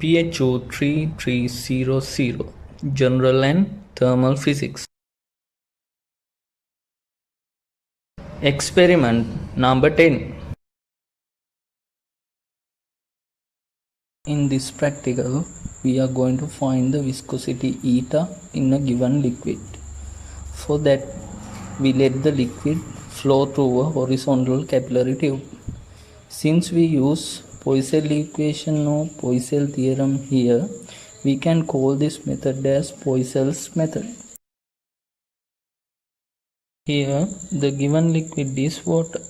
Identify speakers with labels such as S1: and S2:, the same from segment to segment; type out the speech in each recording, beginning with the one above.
S1: PHO 3300 General and Thermal Physics. Experiment number 10. In this practical, we are going to find the viscosity eta in a given liquid. For that, we let the liquid flow through a horizontal capillary tube. Since we use Poiseuille equation or Poiseuille theorem here, we can call this method as Poiseuille's method. Here, the given liquid is water.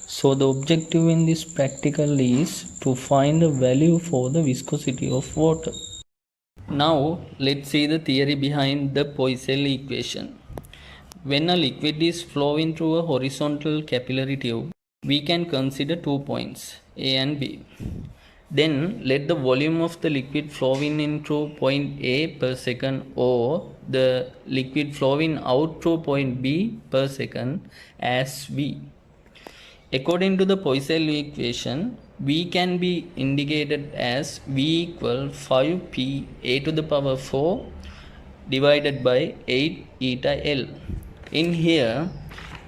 S1: So the objective in this practical is to find a value for the viscosity of water. Now, let's see the theory behind the Poiseuille equation. When a liquid is flowing through a horizontal capillary tube, we can consider 2 points, A and B. Then let the volume of the liquid flowing in through point A per second or the liquid flowing out through point B per second as V. According to the Poiseuille equation, V can be indicated as V equal 5p a to the power 4 divided by 8 eta L. In here,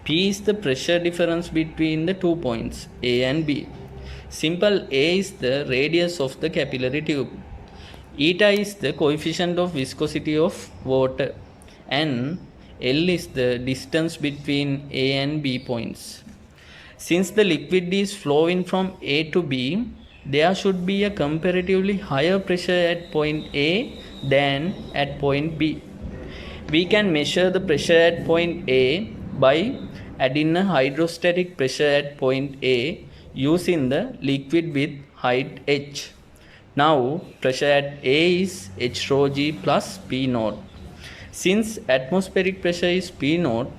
S1: P is the pressure difference between the 2 points A and B. Simple A is the radius of the capillary tube. Eta is the coefficient of viscosity of water and L is the distance between A and B points. Since the liquid is flowing from A to B, there should be a comparatively higher pressure at point A than at point B. We can measure the pressure at point A by adding a hydrostatic pressure at point A using the liquid with height h. Now pressure at A is h rho g plus P naught. Since atmospheric pressure is P naught,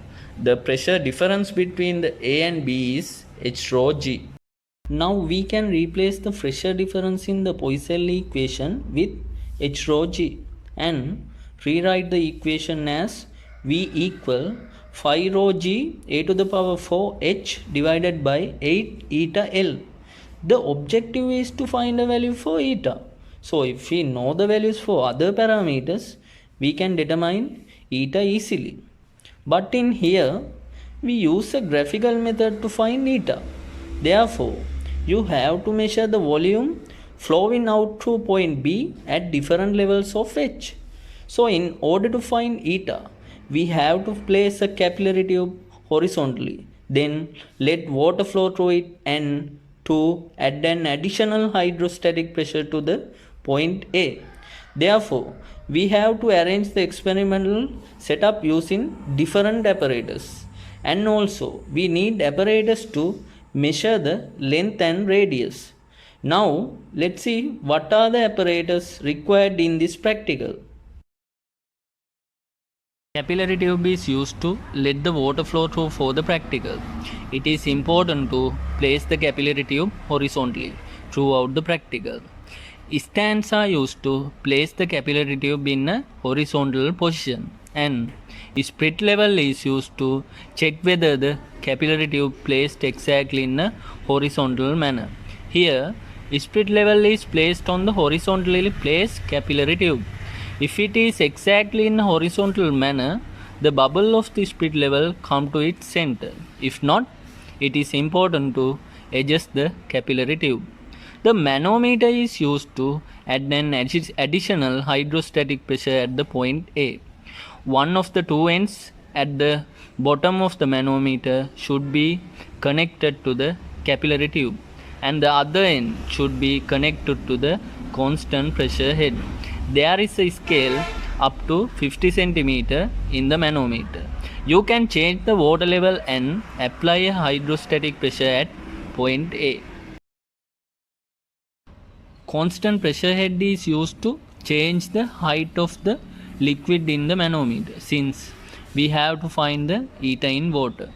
S1: the pressure difference between the A and B is h rho g. Now we can replace the pressure difference in the Poiseuille equation with h rho g and rewrite the equation as V equal 5 rho g a to the power 4 h divided by 8 eta L. The objective is to find a value for eta. So if we know the values for other parameters, we can determine eta easily. But in here, we use a graphical method to find eta. Therefore, you have to measure the volume flowing out through point B at different levels of h. So in order to find eta, we have to place a capillary tube horizontally. Then let water flow through it and to add an additional hydrostatic pressure to the point A. Therefore, we have to arrange the experimental setup using different apparatus. And also, we need apparatus to measure the length and radius. Now, let's see what are the apparatus required in this practical. Capillary tube is used to let the water flow through for the practical. It is important to place the capillary tube horizontally throughout the practical. Stands are used to place the capillary tube in a horizontal position and sprit level is used to check whether the capillary tube placed exactly in a horizontal manner. Here, sprit level is placed on the horizontally placed capillary tube. If it is exactly in a horizontal manner, the bubble of the sprit level come to its center. If not, it is important to adjust the capillary tube. The manometer is used to add an additional hydrostatic pressure at the point A. One of the two ends at the bottom of the manometer should be connected to the capillary tube and the other end should be connected to the constant pressure head. There is a scale up to 50 cm in the manometer. You can change the water level and apply a hydrostatic pressure at point A. Constant pressure head is used to change the height of the liquid in the manometer since we have to find the eta in water.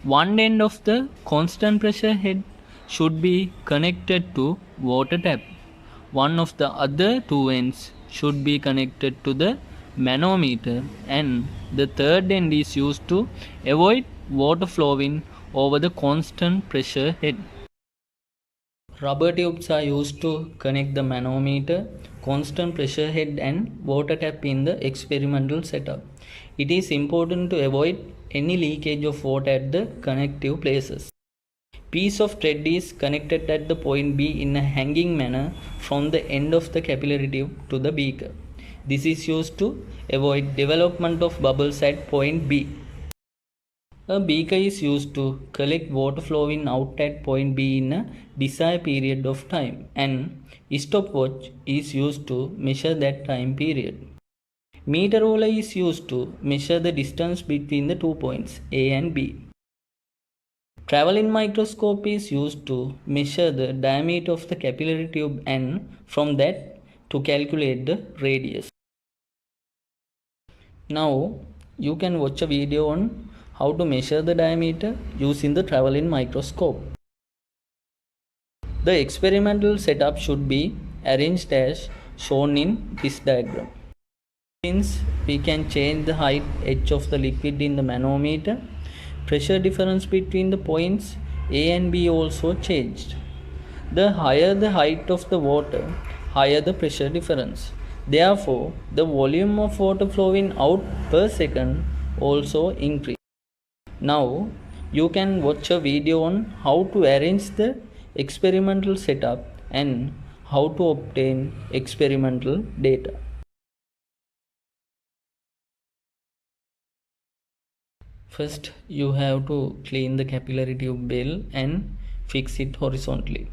S1: One end of the constant pressure head should be connected to water tap. One of the other two ends should be connected to the manometer and the third end is used to avoid water flowing over the constant pressure head. Rubber tubes are used to connect the manometer, constant pressure head and water tap in the experimental setup. It is important to avoid any leakage of water at the connective places. Piece of thread is connected at the point B in a hanging manner from the end of the capillary tube to the beaker. This is used to avoid development of bubbles at point B. A beaker is used to collect water flowing out at point B in a desired period of time, and a stopwatch is used to measure that time period. Meter ruler is used to measure the distance between the 2 points A and B. Travelling microscope is used to measure the diameter of the capillary tube and from that to calculate the radius. Now you can watch a video on how to measure the diameter using the travelling microscope. The experimental setup should be arranged as shown in this diagram. Since we can change the height h of the liquid in the manometer, pressure difference between the points A and B also changed. The higher the height of the water, higher the pressure difference. Therefore, the volume of water flowing out per second also increased. Now, you can watch a video on how to arrange the experimental setup and how to obtain experimental data. First, you have to clean the capillary tube well and fix it horizontally.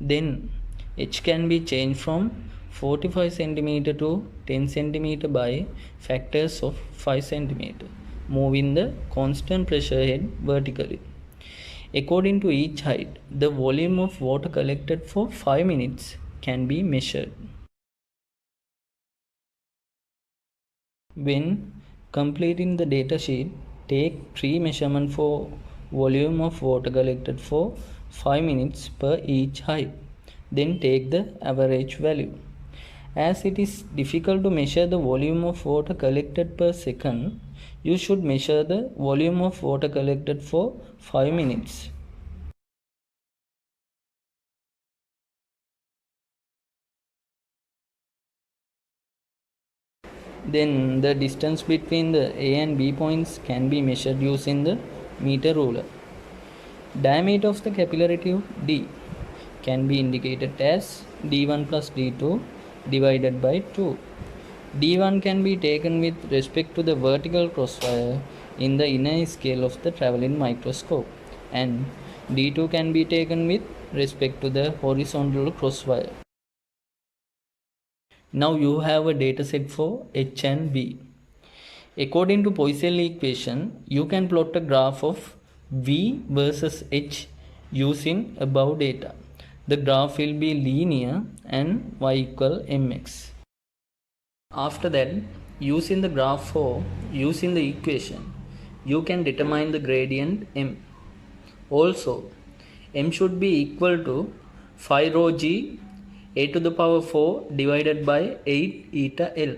S1: Then, H can be changed from 45 cm to 10 cm by factors of 5 cm, moving the constant pressure head vertically. According to each height, the volume of water collected for 5 minutes can be measured. When completing the data sheet, take 3 measurements for volume of water collected for 5 minutes per each height. Then take the average value. As it is difficult to measure the volume of water collected per second, you should measure the volume of water collected for 5 minutes. Then the distance between the A and B points can be measured using the meter ruler. Diameter of the capillary tube D can be indicated as D1 plus D2 divided by 2. D1 can be taken with respect to the vertical crosswire in the inner scale of the travelling microscope, and D2 can be taken with respect to the horizontal crosswire. Now you have a dataset for H and B. According to Poiseuille equation, you can plot a graph of V versus H using above data. The graph will be linear and y equal mx. After that, using the graph for using the equation, you can determine the gradient m. Also, m should be equal to 5 rho g a to the power 4 divided by 8 eta L.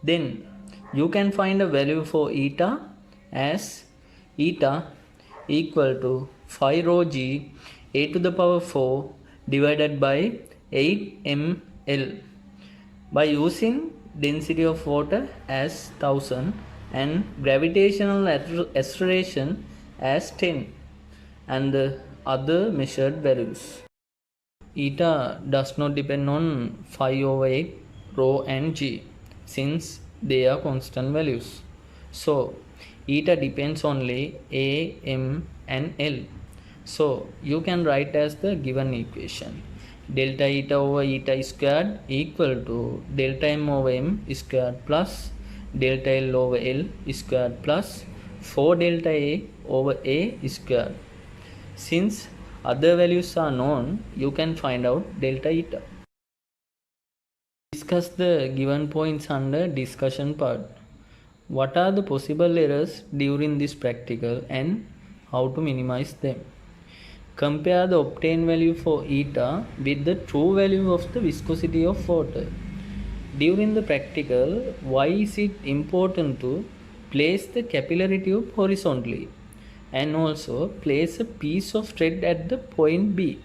S1: Then you can find a value for eta as eta equal to 5 rho g a to the power 4 divided by 8 ml by using density of water as 1000 and gravitational acceleration as 10 and the other measured values. Eta does not depend on 5 over 8 rho and g since they are constant values. So eta depends only a, m and l. So you can write as the given equation. Delta eta over eta squared equal to delta m over m squared plus delta l over l squared plus 4 delta a over a squared. Since other values are known, you can find out delta eta. Discuss the given points under discussion part. What are the possible errors during this practical and how to minimize them? Compare the obtained value for eta with the true value of the viscosity of water. During the practical, why is it important to place the capillary tube horizontally and also place a piece of thread at the point B?